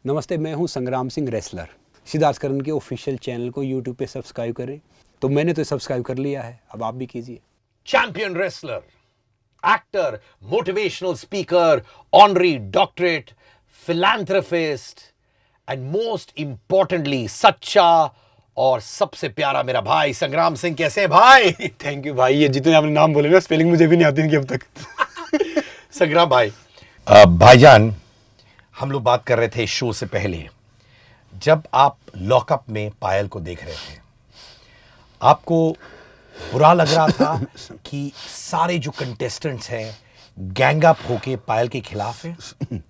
नमस्ते, मैं हूं संग्राम सिंह रेसलर। सिद्धार्थ करन के ऑफिशियल चैनल को यूट्यूब पे सब्सक्राइब करें। तो मैंने तो सब्सक्राइब कर लिया है, अब आप भी कीजिए। Champion wrestler, actor, motivational speaker, honorary doctorate, philanthropist and most importantly सच्चा और सबसे प्यारा मेरा भाई संग्राम सिंह। कैसे हैं भाई? थैंक यू भाई, ये जितने आपने नाम बोले ना, स्पेलिंग मुझे भी नहीं आती इनकी अब तक। संग्राम भाई, भाईजान, हम लोग बात कर रहे थे शो से पहले, जब आप लॉकअप में पायल को देख रहे थे, आपको बुरा लग रहा था कि सारे जो कंटेस्टेंट्स हैं गैंग अप होके पायल के खिलाफ हैं?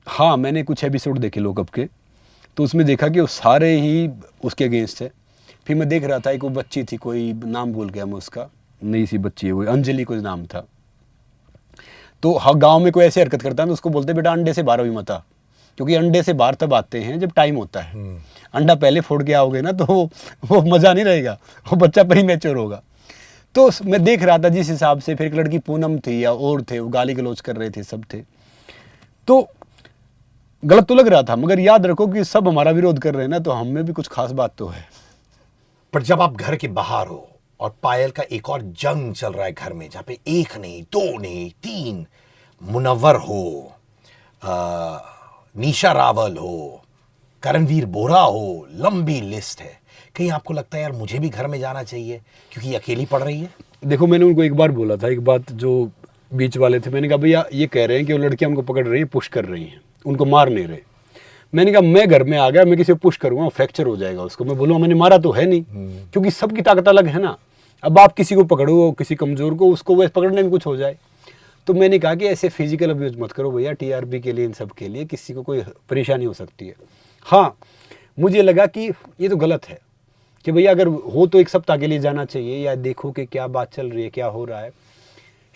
हाँ, मैंने कुछ एपिसोड देखे लोकअप के, तो उसमें देखा कि वो सारे ही उसके अगेंस्ट है। फिर मैं देख रहा था, एक वो बच्ची थी, कोई नाम भूल गया मैं उसका, नई सी बच्ची है, वो अंजलि कुछ नाम था। तो हाँ, गांव में कोई ऐसी हरकत करता है तो उसको बोलते बेटा अंडे से बाहर भी मत आ, क्योंकि अंडे से बाहर तब आते हैं जब टाइम होता है। अंडा पहले फोड़ के आओगे ना तो वो मज़ा नहीं रहेगा, वो बच्चा प्रीमेच्योर होगा। तो मैं देख रहा था जिस हिसाब से, फिर एक लड़की पूनम थी या और थे, वो गाली गलौज कर रहे थे, सब थे, तो गलत तो लग रहा था। मगर याद रखो कि सब हमारा विरोध कर रहे हैं ना, तो हम में भी कुछ खास बात तो है। पर जब आप घर के बाहर हो और पायल का एक और जंग चल रहा है घर में, जहां पे एक नहीं, दो नहीं, तीन, मुनव्वर हो, निशा रावल हो, करणवीर बोरा हो, लंबी लिस्ट है, कहीं आपको लगता है यार मुझे भी घर में जाना चाहिए क्योंकि ये अकेली पड़ रही है? देखो, मैंने उनको एक बार बोला था, एक बात जो बीच वाले थे, मैंने कहा भैया ये कह रहे हैं कि वो लड़कियां उनको पकड़ रही हैं, पुश कर रही हैं, उनको मार नहीं रहे। मैंने कहा मैं घर में आ गया, मैं किसी को पुश करूँगा फ्रैक्चर हो जाएगा उसको, मैं बोलूँगा मैंने मारा तो है नहीं, क्योंकि सबकी ताकत अलग है ना। अब आप किसी को पकड़ो, किसी कमज़ोर को, उसको वैसे पकड़ने में कुछ हो जाए। तो मैंने कहा कि ऐसे फिजिकल अब्यूज मत करो भैया, टीआरपी के लिए, इन सब के लिए किसी को कोई परेशानी हो सकती है। हाँ, मुझे लगा कि ये तो गलत है कि भैया अगर हो तो एक सप्ताह के लिए जाना चाहिए, या देखो कि क्या बात चल रही है, क्या हो रहा है।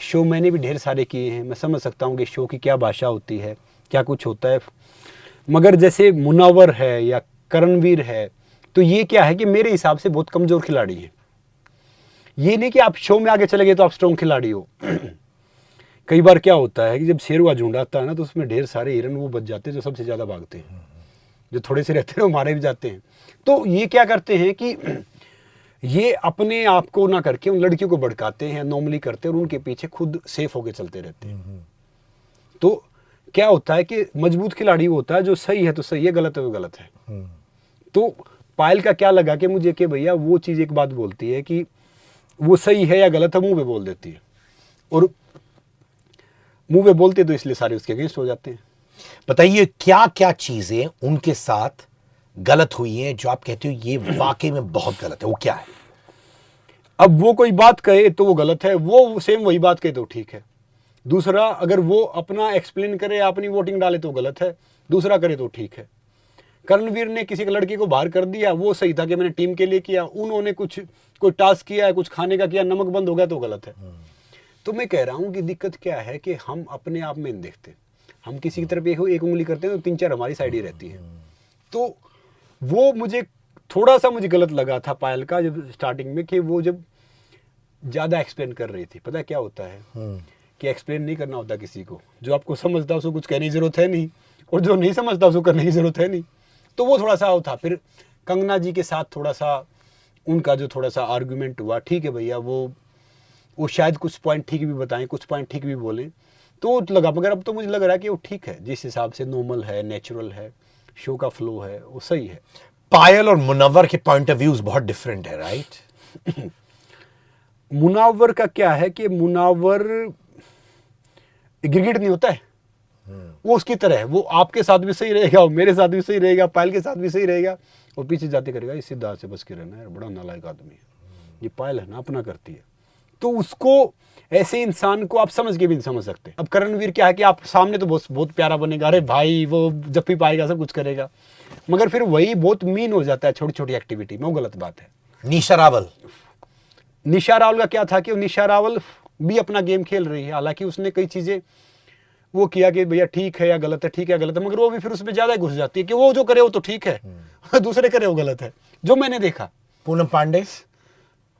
शो मैंने भी ढेर सारे किए हैं, मैं समझ सकता हूँ कि शो की क्या भाषा होती है, क्या कुछ होता है। मगर जैसे मुनव्वर है या करणवीर है, तो ये क्या है कि मेरे हिसाब से बहुत कमज़ोर खिलाड़ी हैं। ये नहीं कि आप शो में आगे चले गए तो आप स्ट्रॉन्ग खिलाड़ी हो। कई बार क्या होता है कि जब शेर हुआ झुंड आता है ना, तो उसमें ढेर सारे हिरन वो बच जाते हैं जो सबसे ज़्यादा भागते हैं, जो थोड़े से रहते हैं वो मारे भी जाते हैं। तो ये क्या करते हैं कि ये अपने आप को ना करके उन लड़कियों को भड़काते हैं, नॉर्मली करते हैं, और उनके पीछे खुद सेफ होके चलते रहते हैं। तो क्या होता है कि मजबूत खिलाड़ी वो होता है जो सही है तो सही है, गलत है तो गलत है। तो पायल का क्या लगा कि मुझे कि भैया वो चीज़ एक बात बोलती है कि वो सही है या गलत है, मुंह पे बोल देती है, और मुंह पे बोलते तो इसलिए सारे उसके अगेंस्ट हो जाते हैं। बताइए क्या क्या चीजें उनके साथ गलत हुई हैं जो आप कहते हो ये वाकई में बहुत गलत है? वो क्या है? अब वो कोई बात कहे तो वो गलत है, वो सेम वही बात कहे तो ठीक है। दूसरा, अगर वो अपना एक्सप्लेन करे, अपनी वोटिंग डाले तो गलत है, दूसरा करे तो ठीक है। करणवीर ने किसी लड़की को बाहर कर दिया, वो सही था कि मैंने टीम के लिए किया, उन्होंने कोई टास्क किया है, कुछ खाने का किया, नमक बंद हो गया तो गलत है। तो मैं कह रहा हूँ कि दिक्कत क्या है कि हम अपने आप में नहीं देखते, हम किसी की तरफ एक उंगली करते हैं तो तीन चार हमारी साइड ही रहती है। तो वो मुझे थोड़ा सा गलत लगा था पायल का, जब स्टार्टिंग में, कि वो जब ज़्यादा एक्सप्लेन कर रही थी। पता है क्या होता है कि एक्सप्लेन नहीं करना होता किसी को, जो आपको समझता है उसको कुछ कहने की ज़रूरत है नहीं, और जो नहीं समझता उसको करने की ज़रूरत है नहीं। तो वो थोड़ा सा था। फिर कंगना जी के साथ थोड़ा सा उनका जो थोड़ा सा आर्गूमेंट हुआ, ठीक है भैया, वो शायद कुछ पॉइंट ठीक भी बताएं, कुछ पॉइंट ठीक भी बोलें, तो लगा। मगर अब तो मुझे लग रहा है कि वो ठीक है, जिस हिसाब से नॉर्मल है, नेचुरल है, शो का फ्लो है, वो सही है। पायल और मुनव्वर के पॉइंट ऑफ व्यूज बहुत डिफरेंट है, राइट? मुनव्वर का क्या है कि मुनव्वर गिरगिट नहीं होता है, वो उसकी तरह है, वो आपके साथ भी सही रहेगा, वो मेरे साथ भी सही रहेगा, पायल के साथ भी सही रहेगा, और पीछे जाते करेगा इस सिद्धार्थ से बच के रहना है, बड़ा नालायक आदमी है ये पायल है ना, अपना करती है। तो उसको, ऐसे इंसान को आप समझ के भी नहीं समझ सकते। अब करणवीर क्या है कि आप सामने तो बहुत प्यारा बनेगा, अरे भाई वो जब भी पाएगा सब कुछ करेगा, मगर फिर वही बहुत मीन हो जाता है छोटी छोटी एक्टिविटी में, वो गलत बात है। निशा रावल का क्या था कि निशा रावल भी अपना गेम खेल रही है, हालांकि उसने कई चीज़ें वो किया कि भैया ठीक है या गलत है, ठीक है गलत है, मगर वो भी फिर उसमें ज़्यादा घुस जाती है कि वो जो करे वो तो ठीक है, दूसरे करे वो गलत है, जो मैंने देखा।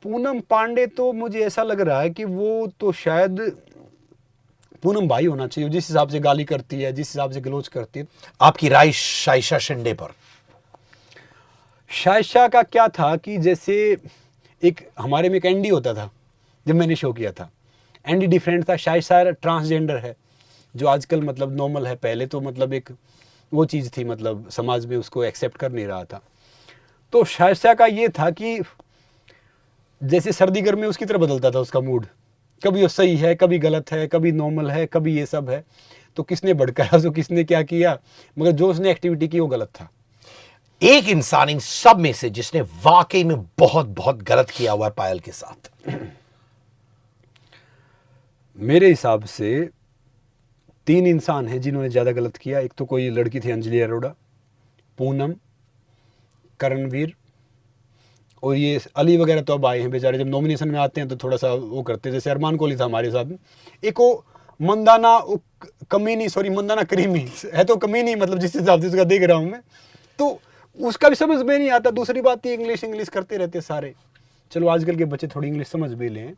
पूनम पांडे तो मुझे ऐसा लग रहा है कि वो तो शायद पूनम भाई होना चाहिए, जिस हिसाब से गाली करती है, जिस हिसाब से गलोच करती है। आपकी राय शाइशा शिंदे पर? शायशा का क्या था कि जैसे एक हमारे में एक एंडी होता था जब मैंने शो किया था, एंडी डिफरेंट था, शायशा ट्रांसजेंडर है जो आजकल मतलब नॉर्मल है, पहले तो मतलब एक वो चीज़ थी, मतलब समाज में उसको एक्सेप्ट कर नहीं रहा था। तो शायशा का ये था कि जैसे सर्दी गर्मी उसकी तरह बदलता था उसका मूड, कभी वो सही है, कभी गलत है, कभी नॉर्मल है, कभी ये सब है। तो किसने भड़काया उसको, किसने क्या किया, मगर जो उसने एक्टिविटी की वो गलत था। एक इंसान इन सब में से जिसने वाकई में बहुत बहुत गलत किया हुआ है पायल के साथ? मेरे हिसाब से 3 इंसान हैं जिन्होंने ज़्यादा गलत किया। एक तो कोई लड़की थी अंजलि अरोड़ा, पूनम, करणवीर, और ये अली वगैरह तो अब आए हैं बेचारे, जब नॉमिनेशन में आते हैं तो थोड़ा सा वो करते हैं, जैसे अरमान कोहली था हमारे साथ में। एक वो मंदाना कमीनी, सॉरी मंदाना करीमी है तो कमीनी, मतलब जिस हिसाब से उसका देख रहा हूँ मैं, तो उसका भी समझ में नहीं आता। दूसरी बात ये इंग्लिश करते रहते सारे। चलो आजकल के बच्चे थोड़ी इंग्लिश समझ भी लें,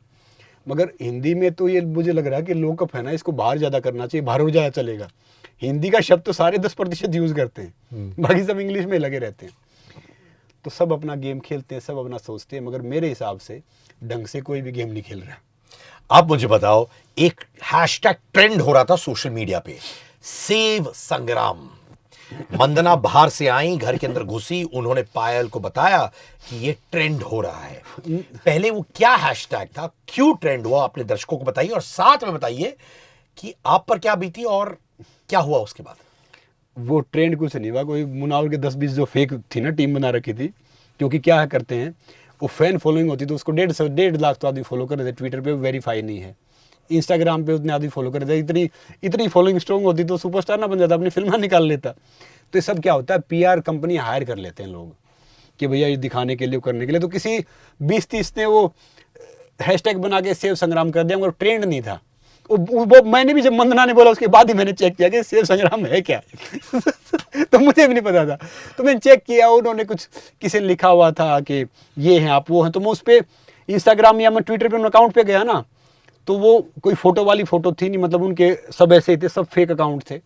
मगर हिंदी में तो ये मुझे लग रहा है कि लोकअप है ना, इसको बाहर ज़्यादा करना चाहिए, बाहर और ज़्यादा चलेगा। हिंदी का शब्द तो सारे 10% यूज़ करते हैं, बाकी सब इंग्लिश में लगे रहते हैं। तो सब अपना गेम खेलते हैं, सब अपना सोचते हैं, मगर मेरे हिसाब से ढंग से कोई भी गेम नहीं खेल रहा। आप मुझे बताओ, एक हैशटैग ट्रेंड हो रहा था सोशल मीडिया पे, सेव संग्राम। मंदना बाहर से आई, घर के अंदर घुसी, उन्होंने पायल को बताया कि ये ट्रेंड हो रहा है। पहले वो क्या हैशटैग था, क्यों ट्रेंड हुआ, अपने दर्शकों को बताइए, और साथ में बताइए कि आप पर क्या बीती और क्या हुआ उसके बाद। वो ट्रेंड कुछ नहीं हुआ, कोई मुनावर के 10-20 जो फेक थी ना टीम बना रखी थी, क्योंकि क्या करते हैं वो फैन फॉलोइंग होती तो उसको 1.5 लाख तो आदमी फॉलो कर रहे थे, ट्विटर पे वेरीफाई नहीं है, इंस्टाग्राम पे उतने आदमी फॉलो कर रहे थे, इतनी फॉलोइंग स्ट्रॉन्ग होती तो सुपरस्टार ना बन जाता, अपनी फिल्म निकाल लेता। तो ये सब क्या होता है, PR कंपनी हायर कर लेते हैं लोग कि भैया ये दिखाने के लिए, करने के लिए। तो किसी 20-30 ने वो हैशटैग बना के सेव संग्राम कर दिया, मगर ट्रेंड नहीं था वो मैंने भी, जब मंदना ने बोला उसके बाद ही मैंने चेक किया कि सेव संग्राम है क्या तो मुझे भी नहीं पता था, तो मैंने चेक किया, उन्होंने कुछ किसी ने लिखा हुआ था कि ये हैं आप, वो हैं। तो मैं उस पर इंस्टाग्राम या मैं ट्विटर पे उन अकाउंट पे गया ना, तो वो कोई फोटो वाली फोटो थी नहीं, मतलब उनके सब ऐसे ही थे, सब फेक अकाउंट थे।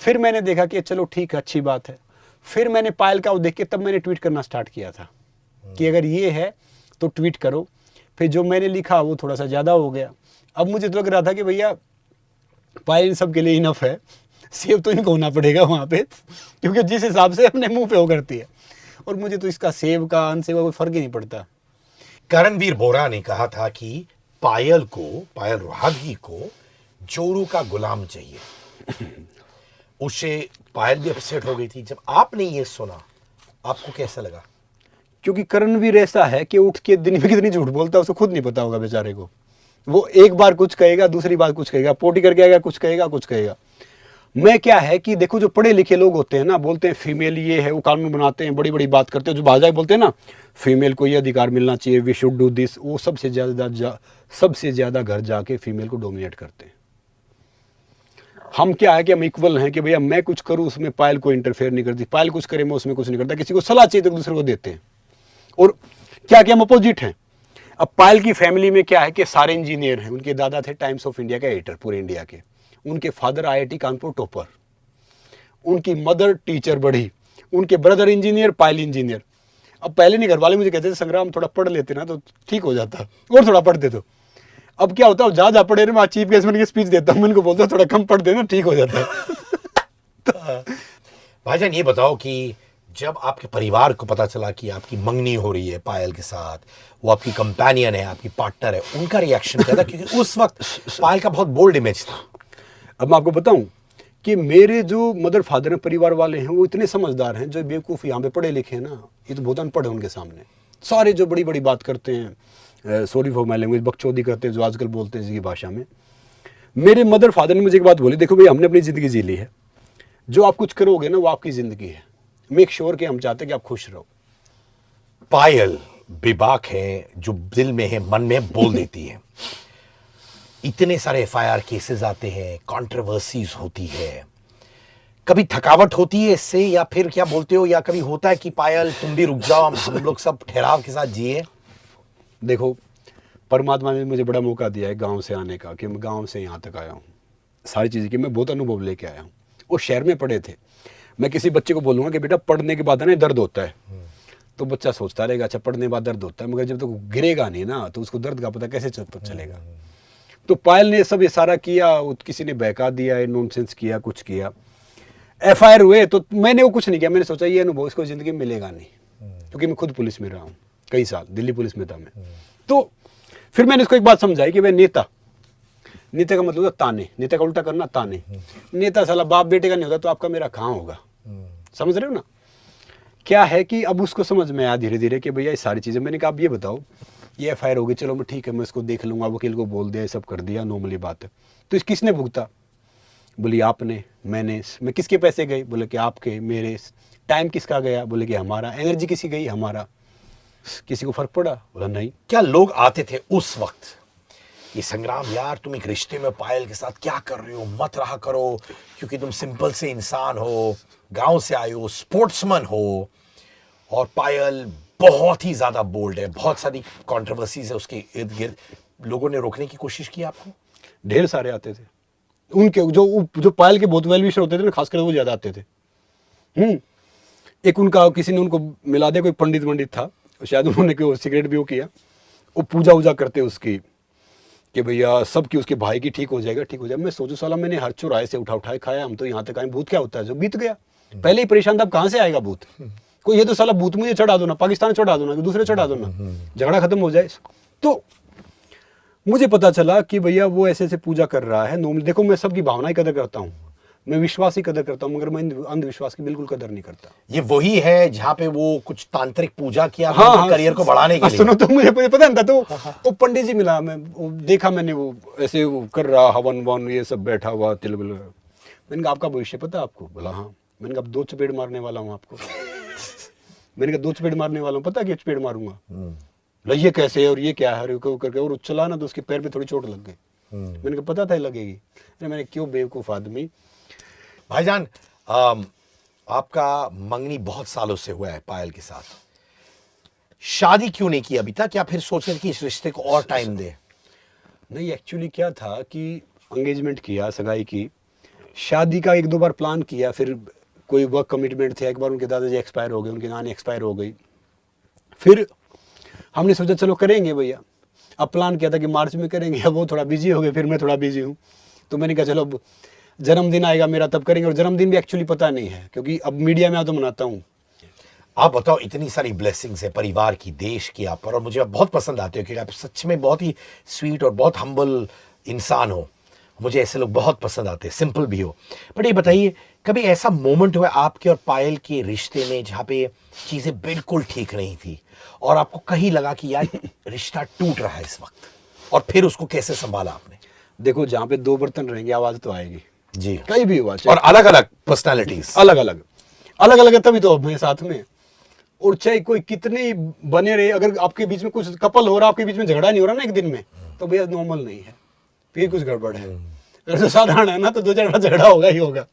फिर मैंने देखा कि चलो ठीक है, अच्छी बात है। फिर मैंने पायल का वो देख के तब मैंने ट्वीट करना स्टार्ट किया था कि अगर ये है तो ट्वीट करो। फिर जो मैंने लिखा वो थोड़ा सा ज़्यादा हो गया। अब मुझे तो लग रहा था कि भैया पायल इन सब के लिए इनफ है, सेव तो इनको होना पड़ेगा वहाँ पे, क्योंकि जिस हिसाब से अपने मुंह पे वो करती है, और मुझे तो इसका सेव का अनसेव का कोई फर्क ही नहीं पड़ता। करणवीर बोरा ने कहा था कि पायल रोहातगी को जोरू का गुलाम चाहिए। उसे पायल भी अपसेट हो गई थी। जब आपने ये सुना, आपको कैसा लगा? क्योंकि करणवीर ऐसा है कि उठ के दिन में कितनी झूठ बोलता है उसको खुद नहीं पता होगा बेचारे को। वो एक बार कुछ कहेगा, दूसरी बार कुछ कहेगा, पोटी करके आएगा, कुछ कहेगा। मैं क्या है कि देखो, जो पढ़े लिखे लोग होते हैं ना, बोलते हैं फीमेल ये है, वो कानून बनाते हैं, बड़ी बड़ी बात करते हैं, जो भाषाएं बोलते हैं ना, फीमेल को ये अधिकार मिलना चाहिए, वी शुड डू दिस, वो सबसे ज़्यादा घर जाके फीमेल को डोमिनेट करते हैं। हम क्या है कि हम इक्वल हैं कि भैया मैं कुछ करूँ उसमें पायल को इंटरफेयर नहीं करती, पायल कुछ करे मैं उसमें कुछ नहीं करता, किसी को सलाह चाहिए तो दूसरे को देते हैं। और क्या हम अपोजिट हैं। अब पायल की फैमिली में क्या है कि सारे इंजीनियर हैं, उनके दादा थे टाइम्स ऑफ इंडिया के एडिटर पूरे इंडिया के, उनके फादर IIT कानपुर टॉपर, उनकी मदर टीचर बड़ी, उनके ब्रदर इंजीनियर, पायल इंजीनियर। अब पहले नहीं, घर वाले मुझे कहते थे संग्राम थोड़ा पढ़ लेते ना तो ठीक हो जाता, और थोड़ा पढ़ते तो। अब क्या होता है, जा पढ़े मैं चीफ गेस्ट बन के स्पीच देता हूँ, मैं इनको बोलता हूँ थोड़ा कम पढ़ देना, ठीक हो जाता है। भाईजान ये बताओ कि जब आपके परिवार को पता चला कि आपकी मंगनी हो रही है पायल के साथ, वो आपकी कंपेनियन है, आपकी पार्टनर है, उनका रिएक्शन क्या था? क्योंकि उस वक्त पायल का बहुत बोल्ड इमेज था। अब मैं आपको बताऊं कि मेरे जो मदर फादर हैं, परिवार वाले हैं, वो इतने समझदार हैं। जो बेवकूफ़ यहाँ पे पढ़े लिखे हैं ना, ये तो बहुत अनपढ़ है उनके सामने। सारे जो बड़ी बड़ी बात करते हैं, सॉरी फॉर माई लैंग्वेज, बकचोदी करते हैं जो आजकल बोलते हैं जिसकी भाषा में। मेरे मदर फादर ने मुझे एक बात बोली, देखो भाई हमने अपनी ज़िंदगी जी ली है, जो आप कुछ करोगे ना वो आपकी ज़िंदगी है, मेक श्योर कि हम चाहते हैं कि आप खुश रहो। पायल बेबाक है, जो दिल में है मन में बोल देती है। इतने सारे FIR केसेस आते हैं, कंट्रोवर्सीज होती है, कभी थकावट होती है इससे, या फिर क्या बोलते हो, या कभी होता है कि पायल तुम भी रुक जाओ, हम लोग सब ठहराव के साथ जिए? देखो, परमात्मा ने मुझे बड़ा मौका दिया है गांव से आने का, कि मैं गांव से यहाँ तक आया हूँ। सारी चीज़ें की मैं बहुत अनुभव लेके आया हूँ। वो शहर में पढ़े थे। मैं किसी बच्चे को बोलूँगा कि बेटा पढ़ने के बाद है ना दर्द होता है, तो बच्चा सोचता रहेगा अच्छा पढ़ने के बाद दर्द होता है, मगर जब तक तो गिरेगा नहीं ना तो उसको दर्द का पता कैसे चलेगा। तो पायल ने सब ये सारा किया, किसी ने बहका दिया, नॉनसेंस किया, कुछ किया, FIR हुए। तो मैंने वो कुछ नहीं किया, मैंने सोचा ये अनुभव इसको ज़िंदगी में मिलेगा नहीं, क्योंकि मैं खुद पुलिस में रहा हूँ कई साल, दिल्ली पुलिस में था मैं। तो फिर मैंने इसको एक बात समझाई कि भाई नेता का मतलब होता ताने, नेता का उल्टा करना ताने। नेता साला बाप बेटे का नहीं होता तो आपका मेरा कहाँ होगा, समझ रहे हो ना। क्या है कि अब उसको समझ में आया धीरे धीरे कि भैया ये सारी चीज़ें। मैंने कहा आप ये बताओ, ये FIR होगी, चलो मैं ठीक है मैं इसको देख लूँगा, वकील को बोल दिया, सब कर दिया, नॉर्मली बात है। तो इस किसने भुगता? बोली आपने, मैंने। मैं किसके पैसे गए? बोले कि आपके, मेरे। टाइम किसका गया? बोले कि हमारा। एनर्जी किसी गई? हमारा। किसी को फर्क पड़ा? बोला नहीं। क्या लोग आते थे उस वक्त ये संग्राम यार तुम एक रिश्ते में पायल के साथ क्या कर रहे हो, मत रहा करो, क्योंकि तुम सिंपल से इंसान हो, गांव से आए हो, स्पोर्ट्समैन हो, और पायल बहुत ही ज्यादा बोल्ड है, बहुत सारी कंट्रोवर्सीज है उसके इर्द गिर्द, लोगों ने रोकने की कोशिश की आपको? ढेर सारे आते थे उनके, जो पायल के बहुत वेल विशर होते थे ना, खासकर वो ज्यादा आते थे। एक उनका किसी ने उनको मिला दिया, कोई पंडित था, शायद उन्होंने कोई सिगरेट भी वो किया, वो पूजा वूजा करते उसकी कि भैया सबकी, उसके भाई की ठीक हो जाएगा, ठीक हो जाएगा। मैं सोचू साला मैंने हर चौराहे से उठाए खाया, हम तो यहाँ तक आए, भूत क्या होता है, जो बीत गया। पहले ही परेशान था, अब कहाँ से आएगा भूत? कोई ये तो साला भूत मुझे चढ़ा दो ना, पाकिस्तान चढ़ा दो ना, दूसरे चढ़ा दो ना, झगड़ा खत्म हो जाए। तो मुझे पता चला कि भैया वो ऐसे ऐसे पूजा कर रहा है। नॉर्मली देखो मैं सबकी भावना की कदर करता हूँ, मैं विश्वास की कदर करता हूँ, मगर मैं अंधविश्वास की बिल्कुल कदर नहीं करता। ये वही है जहाँ पे वो कुछ तांत्रिक पूजा किया, हाँ, करियर को बढ़ाने के लिए। सुनो तो मुझे पता नहीं था, तो वो पंडित जी मिला, मैं देखा, मैंने वो ऐसे वो कर रहा, हवन वन ये सब बैठा हुआ, तिल बिल। मैंने कहा आपका भविष्य पता आपको? बोला हाँ। मैंने कहा 2 चपेट मारने वाला हूँ आपको। मैंने कहा 2 चपेट मारने वाला हूँ, पता कि चपेट मारूंगा। बोला ये कैसे है और ये क्या है करके, और चला ना तो उसके पैर पे थोड़ी चोट लग गई। मैंने कहा पता था लगेगी। अरे मैंने क्यों बेवकूफ आदमी। भाईजान आपका मंगनी बहुत सालों से हुआ है पायल के साथ, शादी क्यों नहीं की अभी तक, या फिर सोच रहे कि इस रिश्ते को और टाइम दे? नहीं, एक्चुअली क्या था कि एंगेजमेंट किया, सगाई की, शादी का 1-2 बार प्लान किया, फिर कोई वर्क कमिटमेंट थे, एक बार उनके दादाजी एक्सपायर हो गए, उनकी नानी एक्सपायर हो गई। फिर हमने सोचा चलो करेंगे भैया। अब प्लान किया था कि मार्च में करेंगे, अब वो थोड़ा बिजी हो गए, फिर मैं थोड़ा बिजी हूँ, तो मैंने कहा चलो जन्मदिन आएगा मेरा तब करेंगे। और जन्मदिन भी एक्चुअली पता नहीं है, क्योंकि अब मीडिया में आ तो मनाता हूँ। आप बताओ, इतनी सारी ब्लेसिंग्स है परिवार की, देश की आप पर, और मुझे आप बहुत पसंद आते हो क्योंकि आप सच में बहुत ही स्वीट और बहुत हम्बल इंसान हो। मुझे ऐसे लोग बहुत पसंद आते हैं, सिंपल भी हो। बट ये बताइए, कभी ऐसा मोमेंट हुआ आपके और पायल के रिश्ते में जहाँ पे चीज़ें बिल्कुल ठीक नहीं थी और आपको कहीं लगा कि यार रिश्ता टूट रहा है इस वक्त, और फिर उसको कैसे संभाला आपने? देखो जहाँ पे 2 बर्तन रहेंगे आवाज़ तो आएगी जी, कहीं भी हुआ, और अलग अलग पर्सनालिटीज, अलग अलग है, तभी तो अपने साथ में। और चाहे कोई कितने बने रहे, अगर आपके बीच में कुछ कपल हो रहा, आपके बीच में झगड़ा नहीं हो रहा ना एक दिन में, तो भैया नॉर्मल नहीं है, फिर कुछ गड़बड़ है। अगर तो साधारण है ना तो 2-4 बार झगड़ा होगा ही होगा।